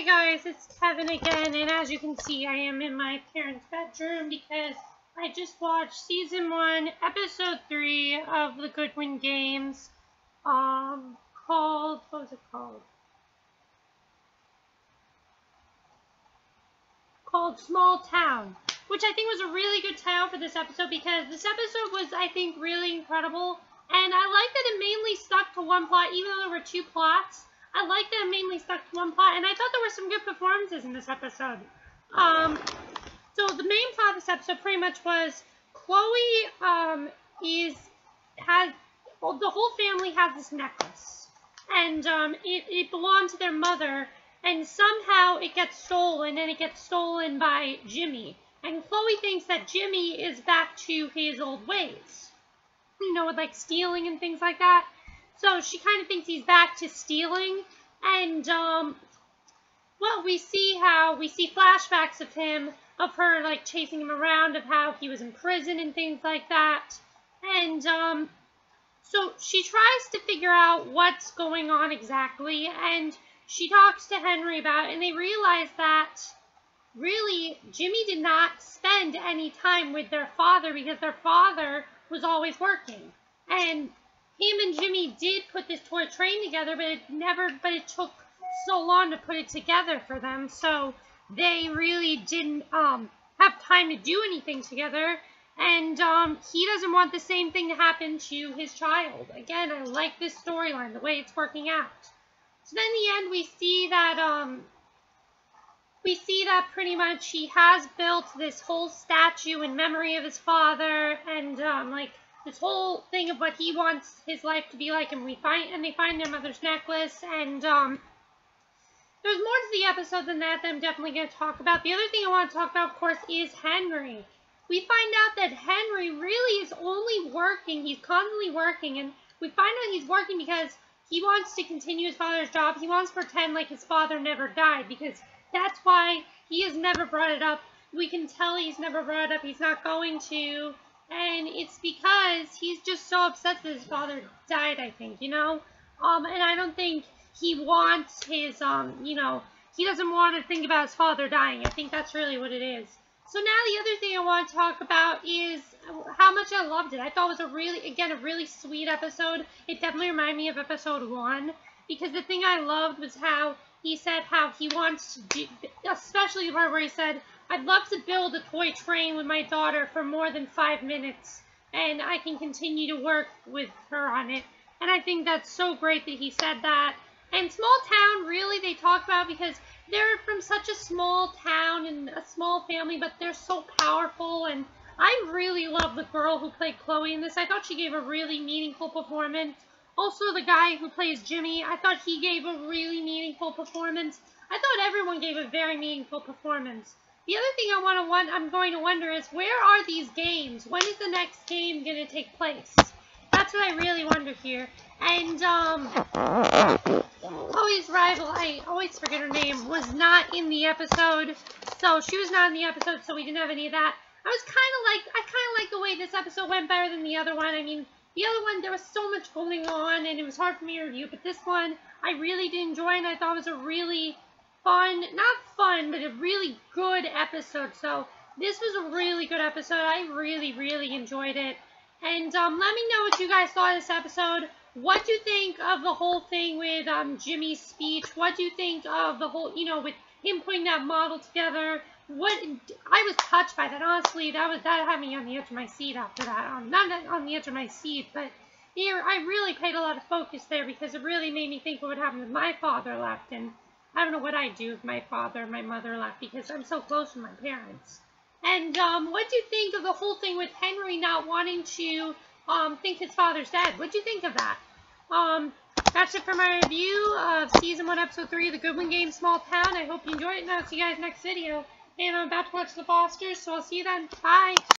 Hey guys, it's Kevin again, and as you can see, I am in my parents' bedroom because I just watched Season 1, Episode 3 of the Goodwin games, what was it called? Called Small Town, which I think was a really good title for this episode because this episode was, I think, really incredible, and I like that it mainly stuck to one plot, even though there were two plots. I like that it mainly stuck to one plot, and I thought there were some good performances in this episode. So the main plot of this episode pretty much was Chloe, the whole family has this necklace, and, it belonged to their mother, and somehow it gets stolen, and it gets stolen by Jimmy. And Chloe thinks that Jimmy is back to his old ways, you know, with, like, stealing and things like that. So she kind of thinks he's back to stealing, and, well, we see flashbacks of her, like, chasing him around, of how he was in prison and things like that, and, so she tries to figure out what's going on exactly, and she talks to Henry about it, and they realize that, really, Jimmy did not spend any time with their father, because their father was always working, and him and Jimmy did put this toy train together, but it took so long to put it together for them, so they really didn't have time to do anything together, and he doesn't want the same thing to happen to his child. Again, I like this storyline, the way it's working out. So then in the end, we see that pretty much he has built this whole statue in memory of his father, and like, this whole thing of what he wants his life to be like, and they find their mother's necklace, and there's more to the episode than that I'm definitely going to talk about. The other thing I want to talk about, of course, is Henry. We find out that Henry really is only working, he's constantly working, and we find out he's working because he wants to continue his father's job. He wants to pretend like his father never died, because that's why he has never brought it up. We can tell he's never brought it up, he's not going to. And it's because he's just so upset that his father died, I think, you know? And I don't think he wants his, you know, he doesn't want to think about his father dying. I think that's really what it is. So now the other thing I want to talk about is how much I loved it. I thought it was a really sweet episode. It definitely reminded me of episode 1. Because the thing I loved was how he said how he wants to do, especially the part where he said, I'd love to build a toy train with my daughter for more than 5 minutes, and I can continue to work with her on it. And I think that's so great that he said that. And Small Town, really, they talk about because they're from such a small town and a small family, but they're so powerful. And I really love the girl who played Chloe in this. I thought she gave a really meaningful performance. Also, the guy who plays Jimmy, I thought he gave a really meaningful performance. I thought everyone gave a very meaningful performance. The other thing I'm going to wonder is, where are these games? When is the next game going to take place? That's what I really wonder here. And, Chloe's rival, I always forget her name, was not in the episode. So, she was not in the episode, so we didn't have any of that. I kind of like the way this episode went better than the other one. I mean, the other one, there was so much going on, and it was hard for me to review. But this one, I really did enjoy, and I thought it was a really not fun, but a really good episode. So this was a really good episode. I really enjoyed it. And let me know what you guys thought of this episode. What do you think of the whole thing with Jimmy's speech? What do you think of the whole, you know, with him putting that model together? I was touched by that, honestly. That had me on the edge of my seat after that. Not on the edge of my seat, but here I really paid a lot of focus there because it really made me think what would happen if my father left, and I don't know what I'd do if my mother left, because I'm so close with my parents. And, what do you think of the whole thing with Henry not wanting to, think his father's dead? What do you think of that? That's it for my review of Season 1, Episode 3 of the Goodwin game, Small Town. I hope you enjoyed it, and I'll see you guys next video. And I'm about to watch The Fosters, so I'll see you then. Bye!